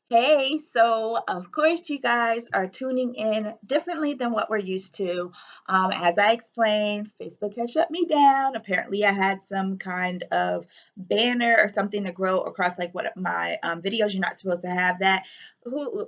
Hey, so of course, you guys are tuning in differently than what we're used to. As I explained, Facebook has shut me down. Apparently, I had some kind of banner or something to grow across like what my videos. You're not supposed to have that. Who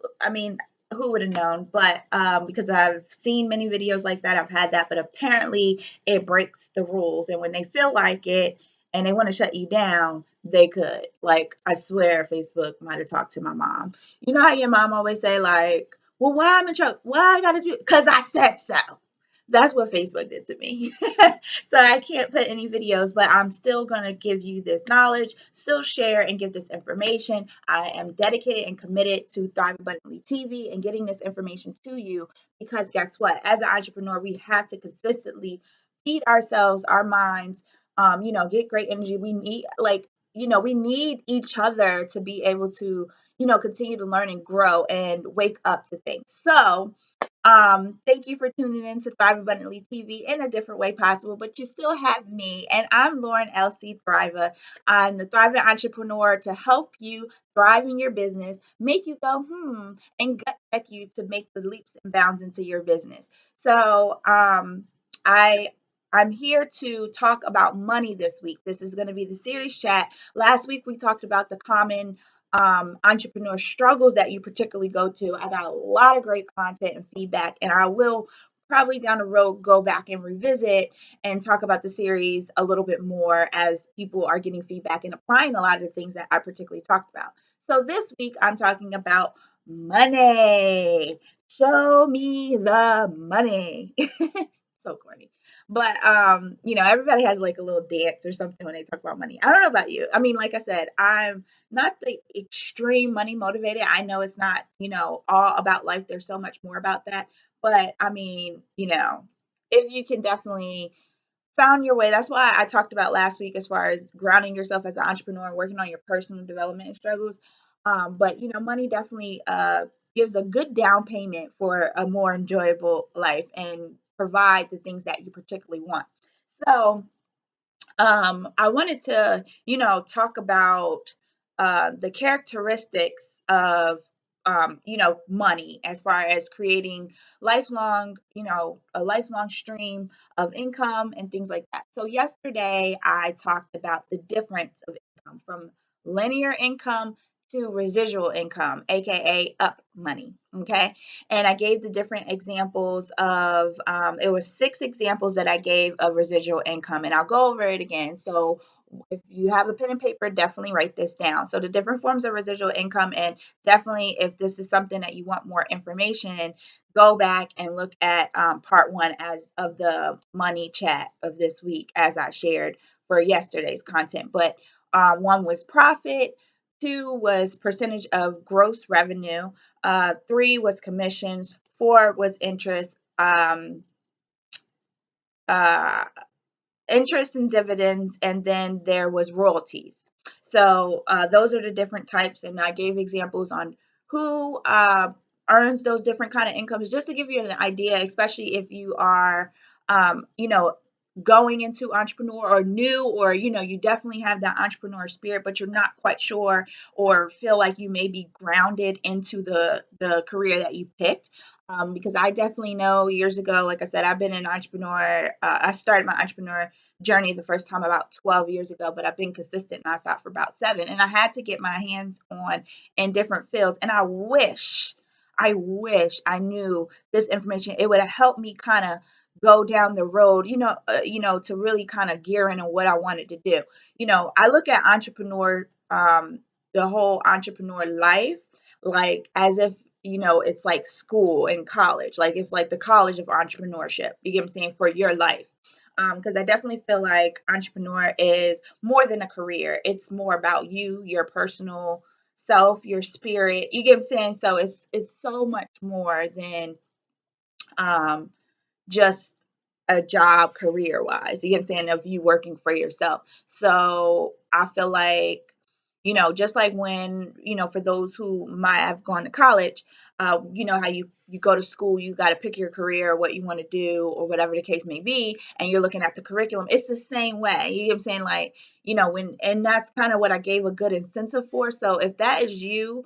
would have known? But because I've seen many videos like that, I've had that. But apparently, it breaks the rules, and when they feel like it and they want to shut you down, they could. Like, I swear Facebook might have talked to my mom. You know how your mom always say, like, well, why I'm in trouble? Why I gotta do it? Because I said so. That's what Facebook did to me. So I can't put any videos, but I'm still going to give you this knowledge, still share and give this information. I am dedicated and committed to Thrive Abundantly TV and getting this information to you because guess what? As an entrepreneur, we have to consistently feed ourselves, our minds, get great energy. We need, we need each other to be able to, continue to learn and grow and wake up to things. So, thank you for tuning in to Thrive Abundantly TV in a different way possible, but you still have me, and I'm Lauren LC Thriver. I'm the Thriving Entrepreneur to help you thrive in your business, make you go, and gut check you to make the leaps and bounds into your business. So, I I'm here to talk about money this week. This is going to be the series chat. Last week we talked about the common entrepreneur struggles that you particularly go to. I got a lot of great content and feedback, and I will probably down the road go back and revisit and talk about the series a little bit more as people are getting feedback and applying a lot of the things that I particularly talked about. So this week I'm talking about money. Show me the money. So corny. But everybody has like a little dance or something when they talk about money. I don't know about you. I mean, like I said, I'm not the extreme money motivated. I know it's not, all about life. There's so much more about that. But I mean, if you can definitely found your way. That's why I talked about last week as far as grounding yourself as an entrepreneur and working on your personal development and struggles. But money definitely gives a good down payment for a more enjoyable life and provide the things that you particularly want. So I wanted to, talk about the characteristics of, money as far as creating lifelong, a lifelong stream of income and things like that. So yesterday I talked about the difference of income from linear income to residual income, aka up money. Okay. And I gave the different examples of, it was 6 examples that I gave of residual income, and I'll go over it again. So if you have a pen and paper, definitely write this down. So the different forms of residual income, and definitely if this is something that you want more information in, go back and look at part one as of the money chat of this week as I shared for yesterday's content. But one was profit. 2 was percentage of gross revenue. 3 was commissions. 4 was interest. Uh, Interest and dividends, and then there was royalties. So those are the different types, and I gave examples on who earns those different kind of incomes, just to give you an idea, especially if you are, going into entrepreneur or new, or you definitely have that entrepreneur spirit, but you're not quite sure or feel like you may be grounded into the career that you picked. Because I definitely know years ago, like I said, I've been an entrepreneur. I started my entrepreneur journey the first time about 12 years ago, but I've been consistent nonstop for about 7. And I had to get my hands on in different fields. And I wish I knew this information. It would have helped me kind of go down the road, to really kind of gear in on what I wanted to do. I look at entrepreneur, the whole entrepreneur life, like as if it's like school and college. Like it's like the college of entrepreneurship. You get what I'm saying? For your life. Because I definitely feel like entrepreneur is more than a career. It's more about you, your personal self, your spirit. You get what I'm saying? So it's so much more than um just a job career wise. You get what I'm saying? Of you working for yourself. So I feel like, just like when, for those who might have gone to college, how you go to school, you got to pick your career, or what you want to do, or whatever the case may be, and you're looking at the curriculum. It's the same way. You get what I'm saying? Like, and that's kind of what I gave a good incentive for. So if that is you,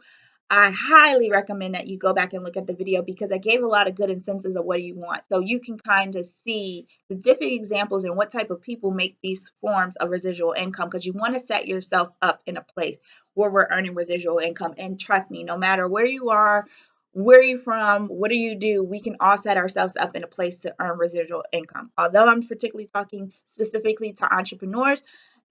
I highly recommend that you go back and look at the video because I gave a lot of good incentives of what you want. So you can kind of see the different examples and what type of people make these forms of residual income, because you want to set yourself up in a place where we're earning residual income. And trust me, no matter where you are, where you from, what do you do, we can all set ourselves up in a place to earn residual income. Although I'm particularly talking specifically to entrepreneurs,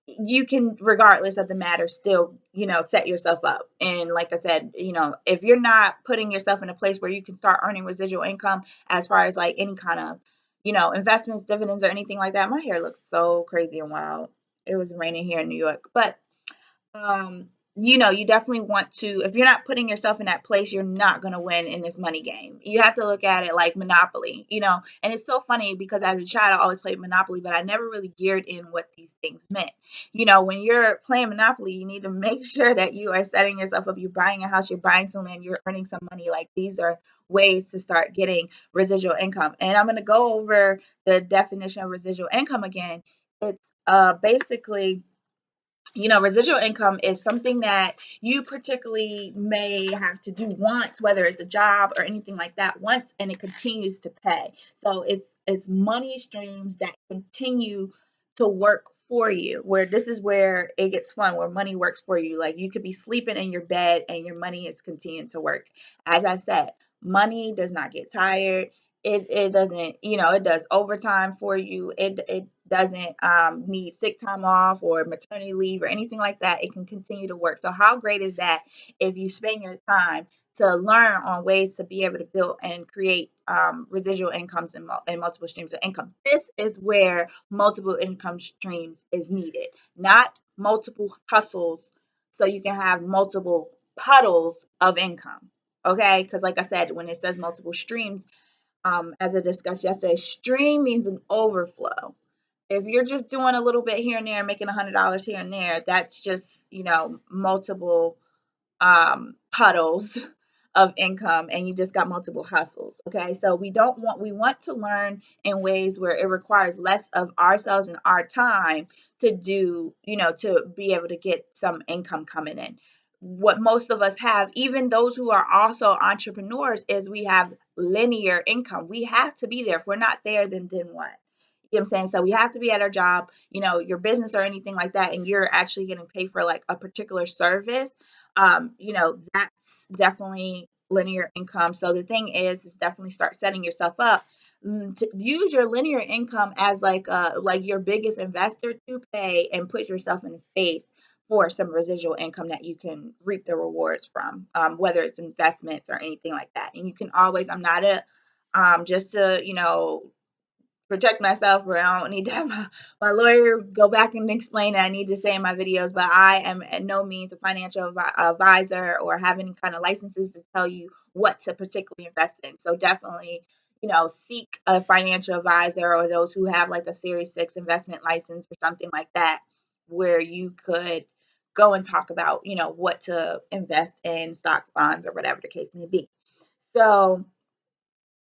you can, regardless of the matter, still, set yourself up. And like I said, if you're not putting yourself in a place where you can start earning residual income as far as like any kind of, investments, dividends, or anything like that. My hair looks so crazy and wild. It was raining here in New York, but um, you definitely want to, if you're not putting yourself in that place, you're not going to win in this money game. You have to look at it like Monopoly, and it's so funny because as a child, I always played Monopoly, but I never really geared in what these things meant. When you're playing Monopoly, you need to make sure that you are setting yourself up. You're buying a house, you're buying some land, you're earning some money. Like, these are ways to start getting residual income. And I'm going to go over the definition of residual income again. It's basically, residual income is something that you particularly may have to do once, whether it's a job or anything like that, once, and it continues to pay. So it's money streams that continue to work for you, where this is where it gets fun, where money works for you. Like, you could be sleeping in your bed and your money is continuing to work. As I said, money does not get tired. It doesn't, it does overtime for you. It doesn't need sick time off or maternity leave or anything like that. It can continue to work. So how great is that if you spend your time to learn on ways to be able to build and create residual incomes and multiple streams of income? This is where multiple income streams is needed, not multiple hustles, so you can have multiple puddles of income. Okay, because like I said, when it says multiple streams, as I discussed yesterday, stream means an overflow. If you're just doing a little bit here and there, making $100 here and there, that's just, multiple puddles of income, and you just got multiple hustles. Okay, so we want to learn in ways where it requires less of ourselves and our time to do, to be able to get some income coming in. What most of us have, even those who are also entrepreneurs, is we have linear income. We have to be there. If we're not there, then what? You know what I'm saying? So we have to be at our job, your business or anything like that, and you're actually getting paid for like a particular service. That's definitely linear income. So the thing is definitely start setting yourself up to use your linear income as like your biggest investor to pay and put yourself in a space for some residual income that you can reap the rewards from, whether it's investments or anything like that. And you can always, I'm not a just to protect myself, or I don't need to have my lawyer go back and explain that I need to say in my videos, but I am at no means a financial advisor or have any kind of licenses to tell you what to particularly invest in. So definitely, seek a financial advisor or those who have like a Series 6 investment license or something like that, where you could go and talk about, what to invest in, stocks, bonds, or whatever the case may be. So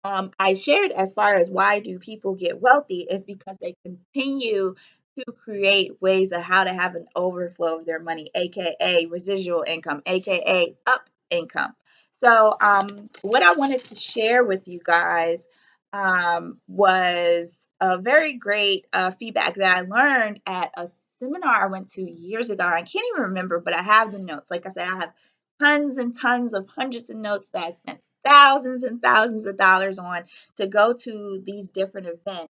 I shared as far as why do people get wealthy is because they continue to create ways of how to have an overflow of their money, aka residual income, aka up income. So what I wanted to share with you guys was a very great feedback that I learned at a seminar I went to years ago. I can't even remember, but I have the notes. Like I said, I have tons and tons of hundreds of notes that I spent thousands and thousands of dollars on to go to these different events,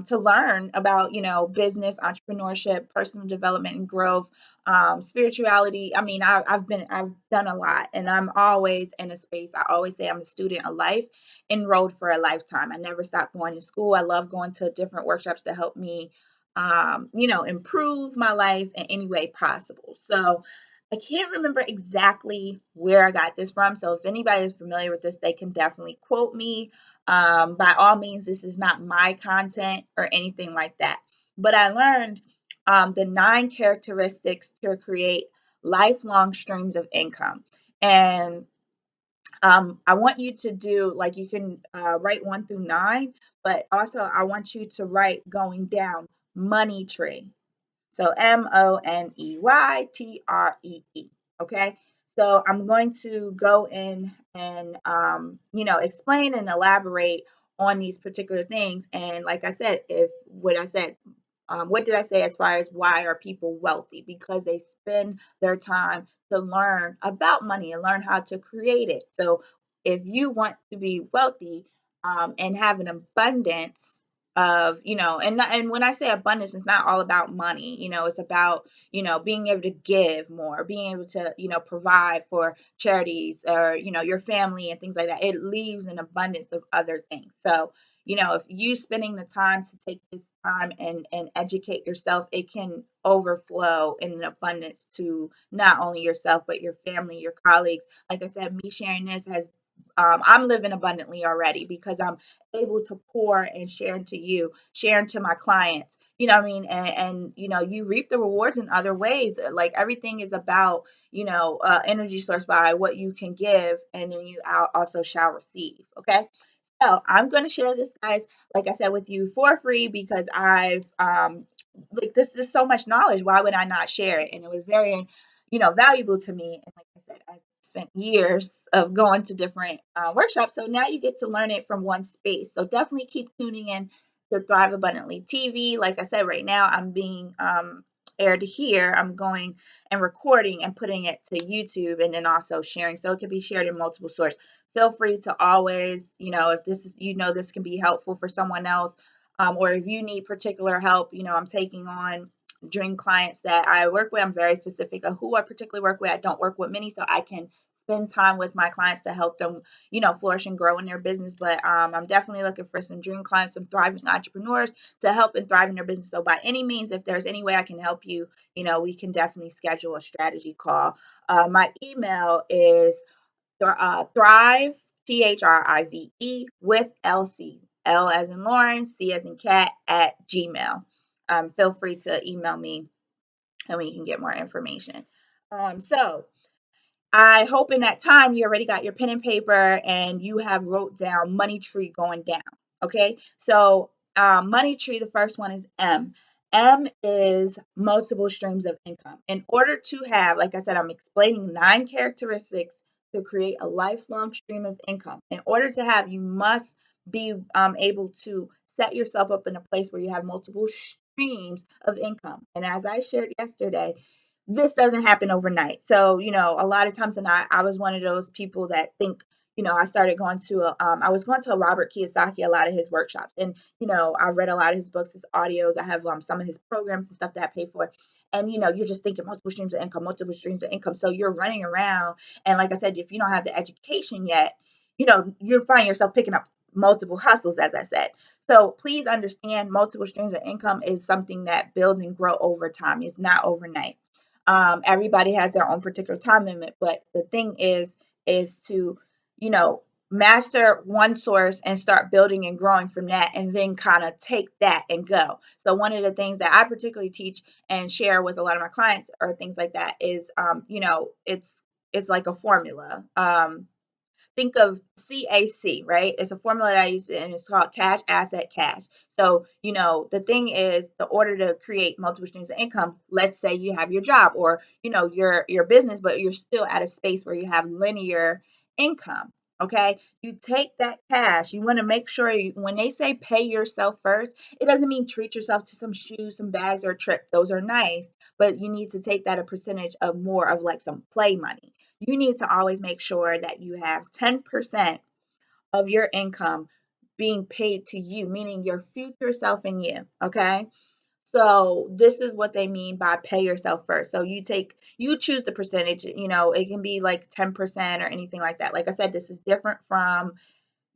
to learn about, business, entrepreneurship, personal development and growth, spirituality. I mean, I've done a lot, and I'm always in a space. I always say I'm a student of life, enrolled for a lifetime. I never stop going to school. I love going to different workshops to help me, improve my life in any way possible. So I can't remember exactly where I got this from. So if anybody is familiar with this, they can definitely quote me. By all means, this is not my content or anything like that. But I learned the 9 characteristics to create lifelong streams of income. And I want you to do, like, you can write 1 through 9, but also I want you to write going down money tree. So MONEYTREE. Okay. So I'm going to go in and, explain and elaborate on these particular things. And like I said, if what I said, what did I say as far as why are people wealthy? Because they spend their time to learn about money and learn how to create it. So if you want to be wealthy, and have an abundance of, and when I say abundance, it's not all about money. It's about, being able to give more, being able to, provide for charities or, your family and things like that. It leaves an abundance of other things. So, if you spending the time to take this time and educate yourself, it can overflow in an abundance to not only yourself, but your family, your colleagues. Like I said, me sharing this has I'm living abundantly already because I'm able to pour and share into you, share into my clients. You know what I mean? And you reap the rewards in other ways. Like everything is about, energy source by what you can give, and then you also shall receive. Okay. So I'm going to share this, guys, like I said, with you for free because I've like this is so much knowledge. Why would I not share it? And it was very, valuable to me. And like I said, I spent years of going to different workshops. So now you get to learn it from one space. So definitely keep tuning in to Thrive Abundantly TV. Like I said, right now I'm being aired here. I'm going and recording and putting it to YouTube and then also sharing. So it can be shared in multiple sources. Feel free to always, if this is, this can be helpful for someone else, or if you need particular help, I'm taking on dream clients that I work with. I'm very specific of who I particularly work with. I don't work with many, so I can spend time with my clients to help them, flourish and grow in their business. But I'm definitely looking for some dream clients, some thriving entrepreneurs to help and thrive in their business. So by any means, if there's any way I can help you, we can definitely schedule a strategy call. My email is Thrive, THRIVE with LC. L as in Lauren, C as in cat at Gmail. Feel free to email me and we can get more information. So I hope in that time you already got your pen and paper and you have wrote down money tree going down. Okay, so money tree, the first one is M. M is multiple streams of income. In order to have, like I said, I'm explaining 9 characteristics to create a lifelong stream of income. In order to have, you must be able to set yourself up in a place where you have multiple streams of income. And as I shared yesterday, this doesn't happen overnight. So, a lot of times, and I was one of those people that think, I started going to, I was going to a Robert Kiyosaki, a lot of his workshops. And, I read a lot of his books, his audios. I have some of his programs and stuff that I pay for. And, you're just thinking multiple streams of income, multiple streams of income. So you're running around. And like I said, if you don't have the education yet, you're finding yourself picking up multiple hustles, as I said. So please understand multiple streams of income is something that builds and grow over time. It's not overnight. Everybody has their own particular time limit, but the thing is to, you know, master one source and start building and growing from that, and then kind of take that and go. So one of the things that I particularly teach and share with a lot of my clients or things like that is, it's like a formula. Think of CAC, right? It's a formula that I use and it's called cash, asset, cash. So, the thing is, the order to create multiple streams of income, let's say you have your job or, your business, but you're still at a space where you have linear income. Okay. You take that cash. You want to make sure when they say pay yourself first, it doesn't mean treat yourself to some shoes, some bags, or a trip. Those are nice, but you need to take that a percentage of more of like some play money. You need to always make sure that you have 10% of your income being paid to you, meaning your future self and you. Okay. So this is what they mean by pay yourself first. So you choose the percentage, it can be like 10% or anything like that. Like I said, this is different from,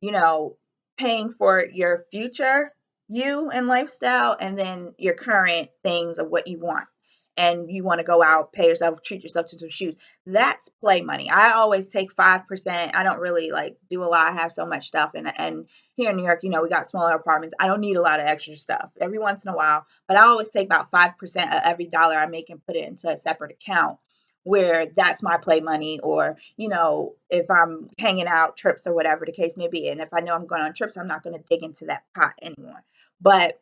you know, paying for your future you and lifestyle and then your current things of what you want. And you want to go out, pay yourself, treat yourself to some shoes. That's play money. I always take 5%. I don't really like do a lot. I have so much stuff. And here in New York, we got smaller apartments. I don't need a lot of extra stuff every once in a while. But I always take about 5% of every dollar I make and put it into a separate account where that's my play money, or if I'm hanging out, trips or whatever the case may be, and if I know I'm going on trips, I'm not going to dig into that pot anymore. But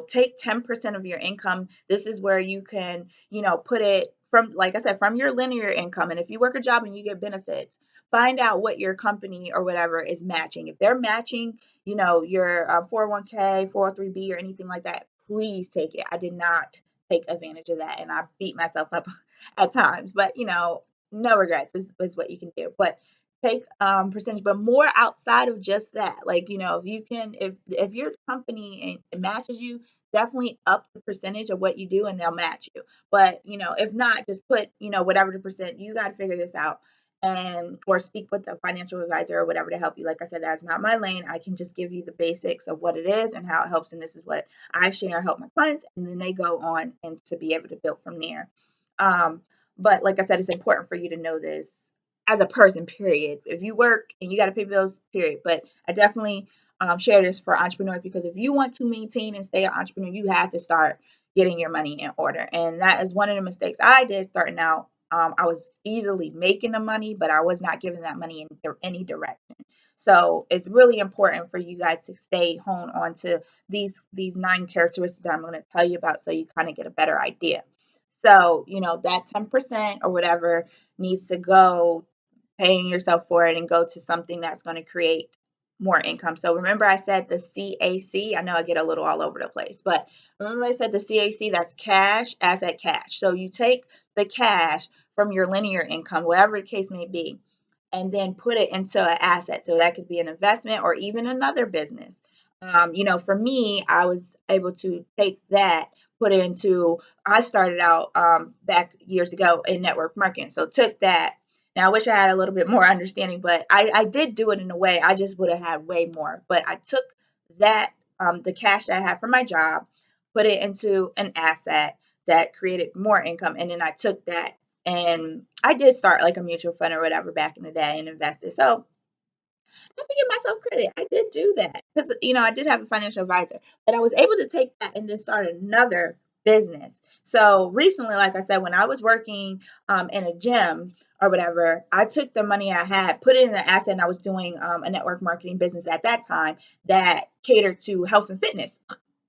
take 10% of your income. This is where you can put it from, like I said, from your linear income. And if you work a job and you get benefits, find out what your company or whatever is matching. If they're matching, your 401k, 403b, or anything like that, please take it. I did not take advantage of that, and I beat myself up at times. But no regrets is what you can do. But take percentage, but more outside of just that. Like, if you can, if your company matches you, definitely up the percentage of what you do and they'll match you. But if not, just put whatever the percent. You got to figure this out, and or speak with a financial advisor or whatever to help you. Like I said, that's not my lane. I can just give you the basics of what it is and how it helps, and this is what I share, help my clients, and then they go on and to be able to build from there. um but like I said, it's important for you to know this as a person, period. If you work and you got to pay bills, period. But I definitely share this for entrepreneurs, because if you want to maintain and stay an entrepreneur, you have to start getting your money in order. And that is one of the mistakes I did starting out. I was easily making the money, but I was not giving that money in any direction. So it's really important for you guys to stay honed on to these 9 characteristics that I'm going to tell you about, so you kind of get a better idea. So, that 10% or whatever needs to go paying yourself for it and go to something that's going to create more income. So remember I said the CAC. I know I get a little all over the place, but remember I said the CAC, that's cash, asset, cash. So you take the cash from your linear income, whatever the case may be, and then put it into an asset. So that could be an investment or even another business. For me, I was able to take that, put it into, I started out back years ago in network marketing. So took that. Now, I wish I had a little bit more understanding, but I did do it in a way. I just would have had way more. But I took that, the cash that I had from my job, put it into an asset that created more income. And then I took that, and I did start like a mutual fund or whatever back in the day and invested. So I have to give myself credit. I did do that because, I did have a financial advisor, but I was able to take that and then start another business. So recently, like I said, when I was working in a gym or whatever, I took the money I had, put it in an asset, and I was doing a network marketing business at that time that catered to health and fitness.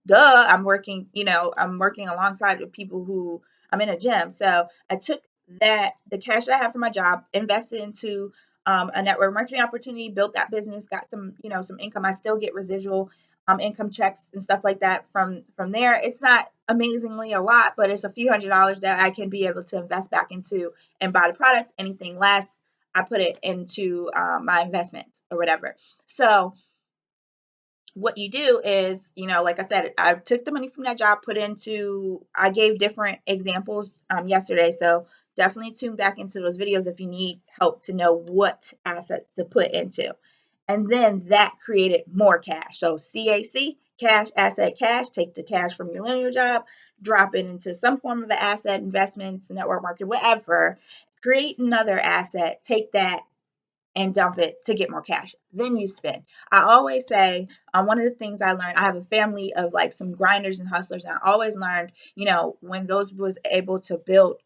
Duh, I'm working alongside with people who, I'm in a gym. So I took the cash that I had from my job, invested into a network marketing opportunity, built that business, got some income. I still get residual income checks and stuff like that from there. It's not amazingly a lot, but it's a few $100s that I can be able to invest back into and buy the products. Anything less, I put it into my investments or whatever. So what you do is, like I said, I took the money from that job, I gave different examples yesterday. So definitely tune back into those videos if you need help to know what assets to put into. And then that created more cash. So CAC, cash, asset, cash, take the cash from your linear job, drop it into some form of an asset, investments, network market, whatever, create another asset, take that and dump it to get more cash. Then you spend. I always say, one of the things I learned, I have a family of like some grinders and hustlers, and I always learned, when those was able to build,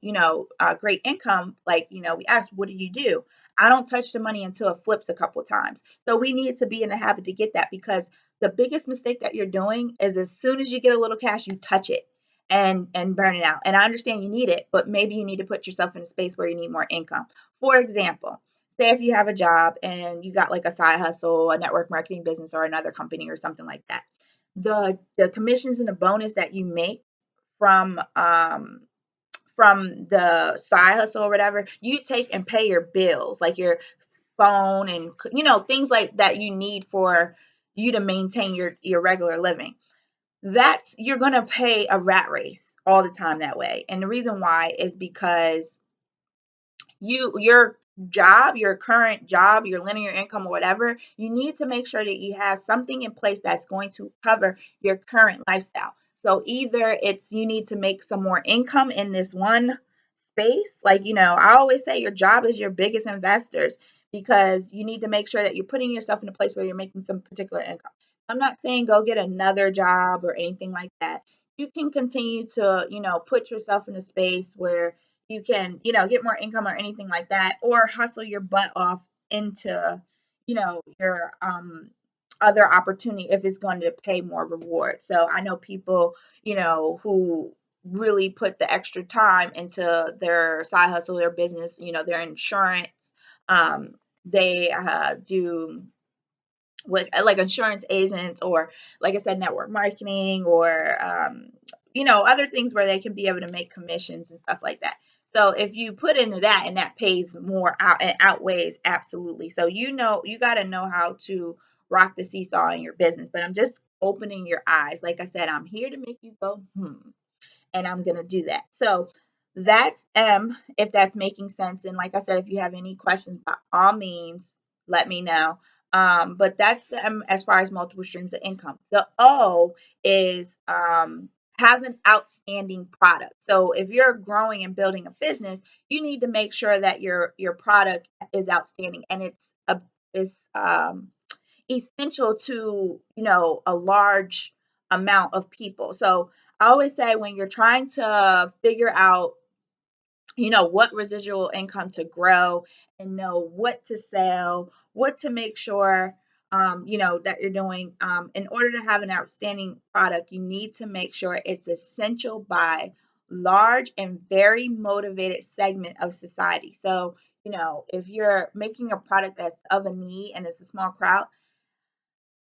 great income, like, we asked, what do you do? I don't touch the money until it flips a couple of times. So we need to be in the habit to get that, because the biggest mistake that you're doing is as soon as you get a little cash, you touch it and burn it out. And I understand you need it, but maybe you need to put yourself in a space where you need more income. For example, say if you have a job and you got like a side hustle, a network marketing business, or another company or something like that. The commissions and the bonus that you make from the side hustle or whatever, you take and pay your bills, like your phone and things like that you need for you to maintain your regular living. That's, you're gonna pay a rat race all the time that way. And the reason why is because your job, your current job, your linear income or whatever, you need to make sure that you have something in place that's going to cover your current lifestyle. So either it's you need to make some more income in this one space. Like, I always say your job is your biggest investors, because you need to make sure that you're putting yourself in a place where you're making some particular income. I'm not saying go get another job or anything like that. You can continue to, put yourself in a space where you can, get more income or anything like that, or hustle your butt off into, your other opportunity if it's going to pay more reward. So I know people, who really put the extra time into their side hustle, their business, their insurance. They do with like insurance agents, or like I said, network marketing, or other things where they can be able to make commissions and stuff like that. So if you put into that, and that pays more out and outweighs, absolutely. So you got to know how to rock the seesaw in your business. But I'm just opening your eyes. Like I said, I'm here to make you go and I'm going to do that. So that's M, if that's making sense. And like I said, if you have any questions, by all means, let me know. But that's the M as far as multiple streams of income. The O is have an outstanding product. So if you're growing and building a business, you need to make sure that your product is outstanding, and it's essential to a large amount of people. So I always say, when you're trying to figure out what residual income to grow, and know what to sell, what to make sure that you're doing, in order to have an outstanding product, you need to make sure it's essential by large and very motivated segment of society. So if you're making a product that's of a need and it's a small crowd,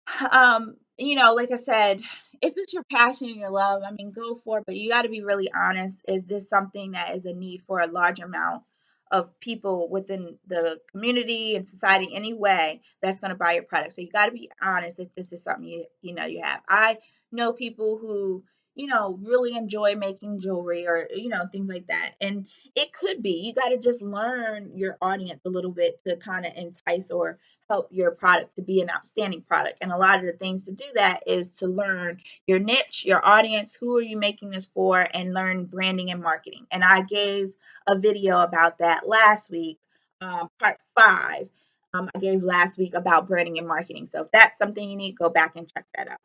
like I said, if it's your passion and your love, I mean, go for it, but you got to be really honest. Is this something that is a need for a large amount of people within the community and society anyway that's going to buy your product? So you got to be honest if this is something you have. I know people who really enjoy making jewelry, or things like that, and it could be you got to just learn your audience a little bit to kind of entice or help your product to be an outstanding product. And a lot of the things to do that is to learn your niche, your audience, who are you making this for, and learn branding and marketing. And I gave a video about that last week, part 5. I gave last week about branding and marketing. So if that's something you need, go back and check that out.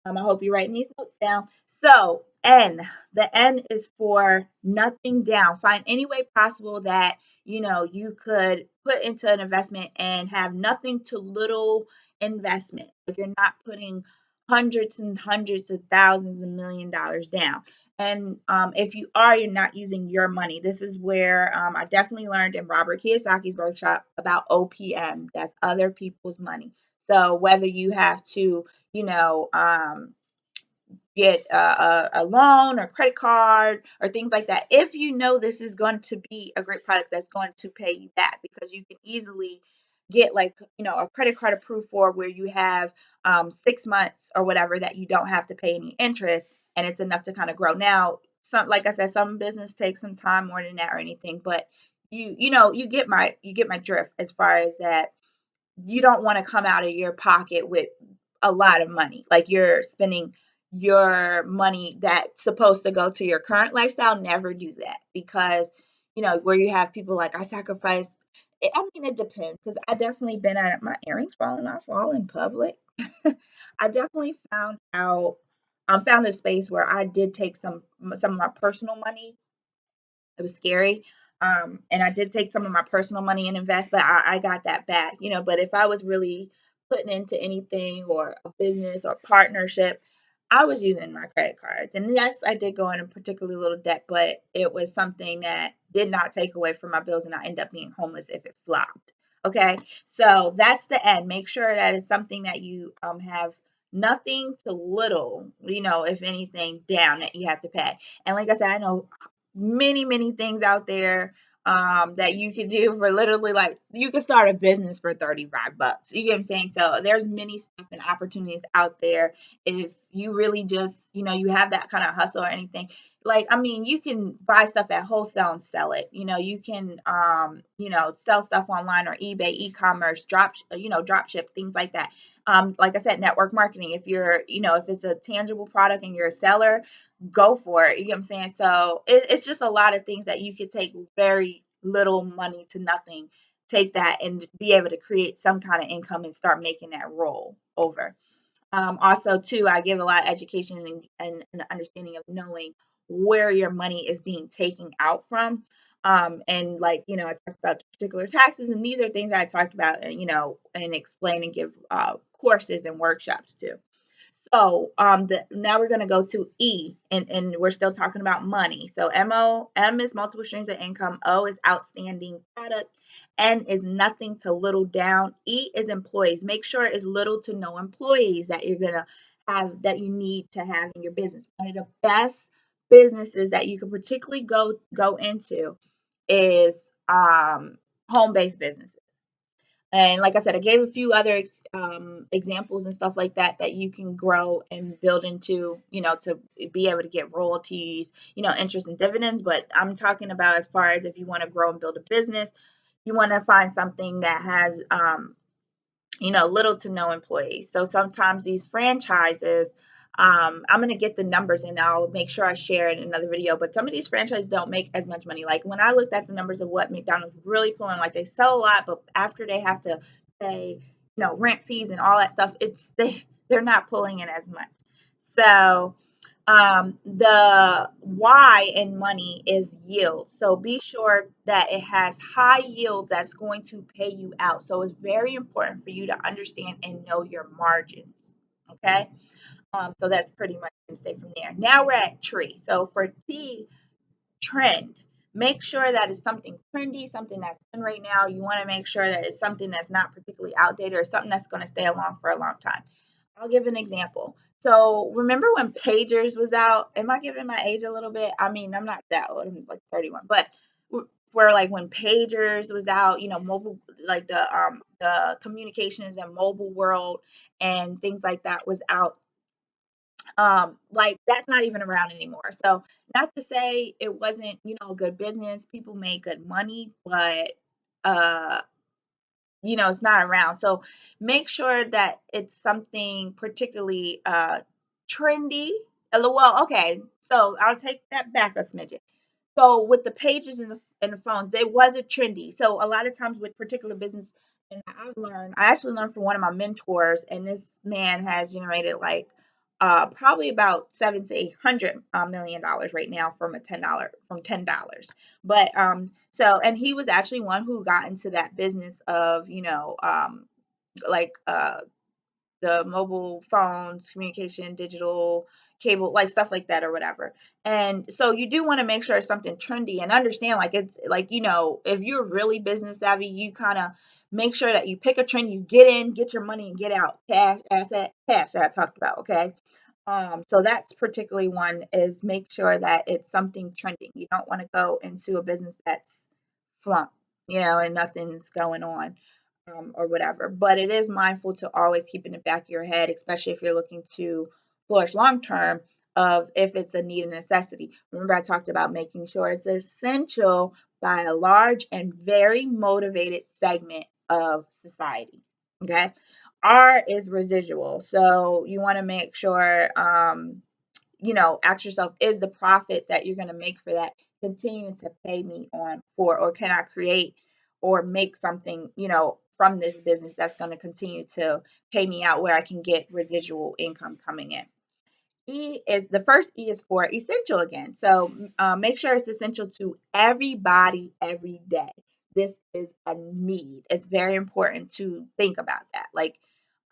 I hope you're writing these notes down. So N, the N is for nothing down. Find any way possible that you could put into an investment and have nothing to little investment. Like, you're not putting hundreds and hundreds of thousands and $1 million down. And if you are, you're not using your money. This is where I definitely learned in Robert Kiyosaki's workshop about OPM. That's other people's money. So whether you have to get a loan or credit card or things like that, if this is going to be a great product that's going to pay you back, because you can easily get like a credit card approved for where you have 6 months or whatever that you don't have to pay any interest, and it's enough to kind of grow. Now, like I said, some business takes some time more than that or anything, but you get my drift as far as that. You don't want to come out of your pocket with a lot of money. Like, you're spending your money that's supposed to go to your current lifestyle. Never do that, because, where you have people like, I sacrifice. I mean, it depends, because I definitely been at my earrings falling off all in public. I definitely found a space where I did take some of my personal money. It was scary. And I did take some of my personal money and invest, but I got that back, But if I was really putting into anything, or a business or partnership, I was using my credit cards. And yes, I did go in a particularly little debt, but it was something that did not take away from my bills, and I end up being homeless if it flopped. Okay. So that's the end. Make sure that it's something that you have nothing to little, if anything, down that you have to pay. And like I said, I know many things out there that you could do for literally, like, you could start a business for $35. You get what I'm saying? So there's many stuff and opportunities out there. If you really just, you have that kind of hustle or anything, like, I mean, you can buy stuff at wholesale and sell it. You can, sell stuff online, or eBay, e-commerce, drop ship, things like that. Like I said, network marketing. If you're, if it's a tangible product and you're a seller, go for it. You get what I'm saying? So it's just a lot of things that you could take very little money to nothing, take that and be able to create some kind of income and start making that roll over. Also, too, I give a lot of education and an understanding of knowing where your money is being taken out from. And like, I talked about particular taxes, and these are things that I talked about, and explain and give courses and workshops too. So now we're going to go to E, and we're still talking about money. So M is multiple streams of income. O is outstanding product. N is nothing to little down. E is employees. Make sure it's little to no employees that you're going to have, that you need to have in your business. One of the best businesses that you can particularly go into is home-based businesses. And like I said, I gave a few other examples and stuff like that that you can grow and build into, to be able to get royalties, interest and dividends. But I'm talking about as far as if you want to grow and build a business, you want to find something that has, little to no employees. So sometimes these franchises, I'm going to get the numbers and I'll make sure I share it in another video. But some of these franchises don't make as much money. Like when I looked at the numbers of what McDonald's really pulling, like they sell a lot, but after they have to pay, rent fees and all that stuff, they're not pulling in as much. So the Y in money is yield. So be sure that it has high yields that's going to pay you out. So it's very important for you to understand and know your margins. Okay. So that's pretty much going to say from there. Now we're at tree. So for T, trend. Make sure that it's something trendy, something that's in right now. You want to make sure that it's something that's not particularly outdated or something that's going to stay along for a long time. I'll give an example. So remember when pagers was out? Am I giving my age a little bit? I mean, I'm not that old. I'm like 31, but for like when pagers was out, mobile, like the communications and mobile world and things like that was out. Like that's not even around anymore. So not to say it wasn't, a good business. People made good money, but uh it's not around. So make sure that it's something particularly trendy. Well, okay, so I'll take that back a smidgen. So with the pages and the phones, it wasn't trendy. So a lot of times with particular business, and I actually learned from one of my mentors, and this man has generated like probably about $700 to $800 million right now from $10. But so, and he was actually one who got into that business of like the mobile phones, communication, digital, cable, like stuff like that or whatever. And so you do want to make sure it's something trendy and understand, like it's like, if you're really business savvy, you kind of make sure that you pick a trend, you get in, get your money and get out. Cash, asset, cash that I talked about. Okay. So that's particularly one is make sure that it's something trending. You don't want to go into a business that's flump, and nothing's going on or whatever. But it is mindful to always keep in the back of your head, especially if you're looking to flourish long term, of if it's a need and necessity. Remember, I talked about making sure it's essential by a large and very motivated segment of society. Okay. R is residual. So you want to make sure ask yourself, is the profit that you're going to make for that continuing to pay me on for, or can I create or make something, from this business that's going to continue to pay me out where I can get residual income coming in. The first E is for essential again. So make sure it's essential to everybody every day. This is a need. It's very important to think about that. Like,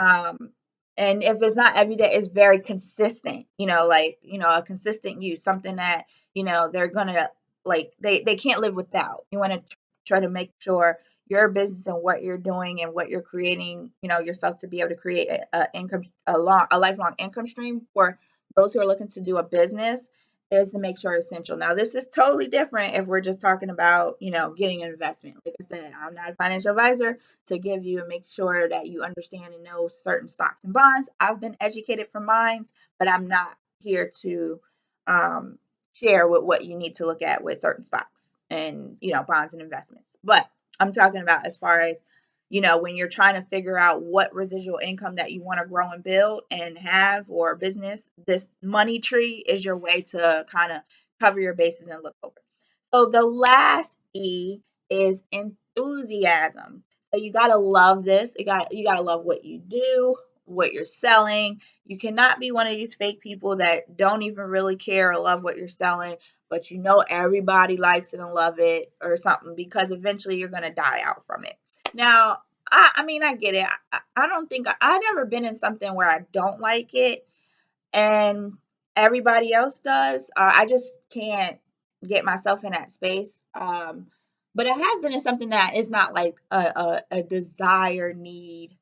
um, and if it's not every day, it's very consistent, like, a consistent use, something that, they're gonna like, they can't live without. You want to try to make sure your business and what you're doing and what you're creating, yourself to be able to create a lifelong income stream for those who are looking to do a business, is to make sure it's essential. Now, this is totally different if we're just talking about, getting an investment. Like I said, I'm not a financial advisor to give you and make sure that you understand and know certain stocks and bonds. I've been educated from mine, but I'm not here to share with what you need to look at with certain stocks and, bonds and investments. But I'm talking about as far as when you're trying to figure out what residual income that you want to grow and build and have, or business, this money tree is your way to kind of cover your bases and look over. So the last E is enthusiasm. So you got to love this. You got to love what you do, what you're selling. You cannot be one of these fake people that don't even really care or love what you're selling, but everybody likes it and love it or something, because eventually you're going to die out from it. Now, I mean, I get it. I don't think I've never been in something where I don't like it. and everybody else does. I just can't get myself in that space. But it has been in something that is not like a desire need.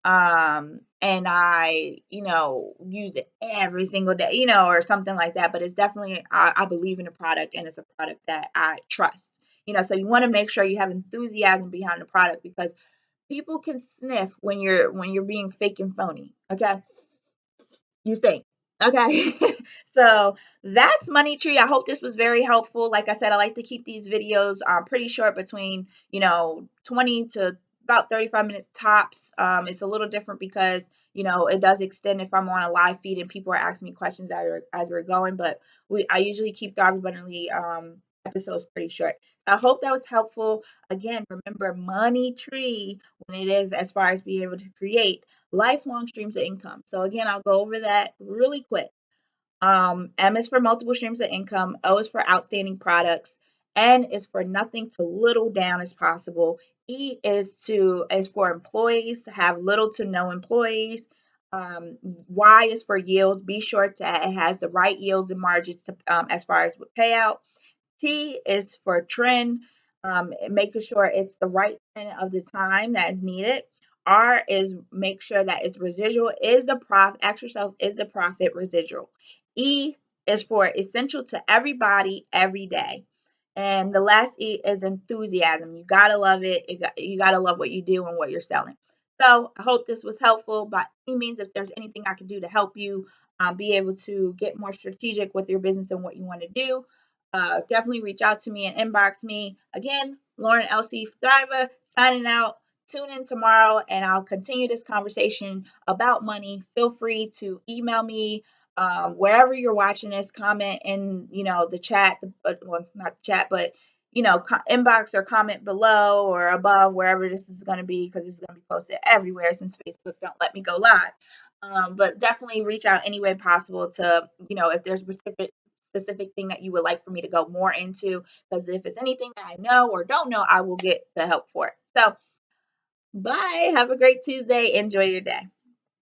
And I, use it every single day, or something like that. But it's definitely, I believe in the product, and it's a product that I trust. So you want to make sure you have enthusiasm behind the product, because people can sniff when you're being fake and phony. Okay, you think. Okay. So that's Money Tree. I hope this was very helpful. Like I said, I like to keep these videos pretty short, between 20 to about 35 minutes tops. It's a little different because it does extend if I'm on a live feed and people are asking me questions as we're going, but I usually keep the Abundantly episodes pretty short. I hope that was helpful. Again, remember Money Tree when it is as far as being able to create lifelong streams of income. So again, I'll go over that really quick. M is for multiple streams of income. O is for outstanding products. N is for nothing to little down as possible. E is for employees to have little to no employees. Y is for yields. Be sure that it has the right yields and margins as far as with payout. T is for trend, making sure it's the right trend of the time that is needed. R is make sure that it's residual, is the profit, ask yourself, is the profit residual? E is for essential to everybody every day. And the last E is enthusiasm. You gotta love it. You gotta love what you do and what you're selling. So I hope this was helpful. By any means, if there's anything I can do to help you be able to get more strategic with your business and what you want to do, definitely reach out to me and inbox me. Again, Lauren LC Thriver signing out. Tune in tomorrow and I'll continue this conversation about money. Feel free to email me wherever you're watching this, comment in the chat, well, not the chat, but inbox or comment below or above, wherever this is going to be, because this is going to be posted everywhere since Facebook don't let me go live. But definitely reach out any way possible to if there's specific thing that you would like for me to go more into, because if it's anything that I know or don't know, I will get the help for it. So bye, have a great Tuesday, enjoy your day.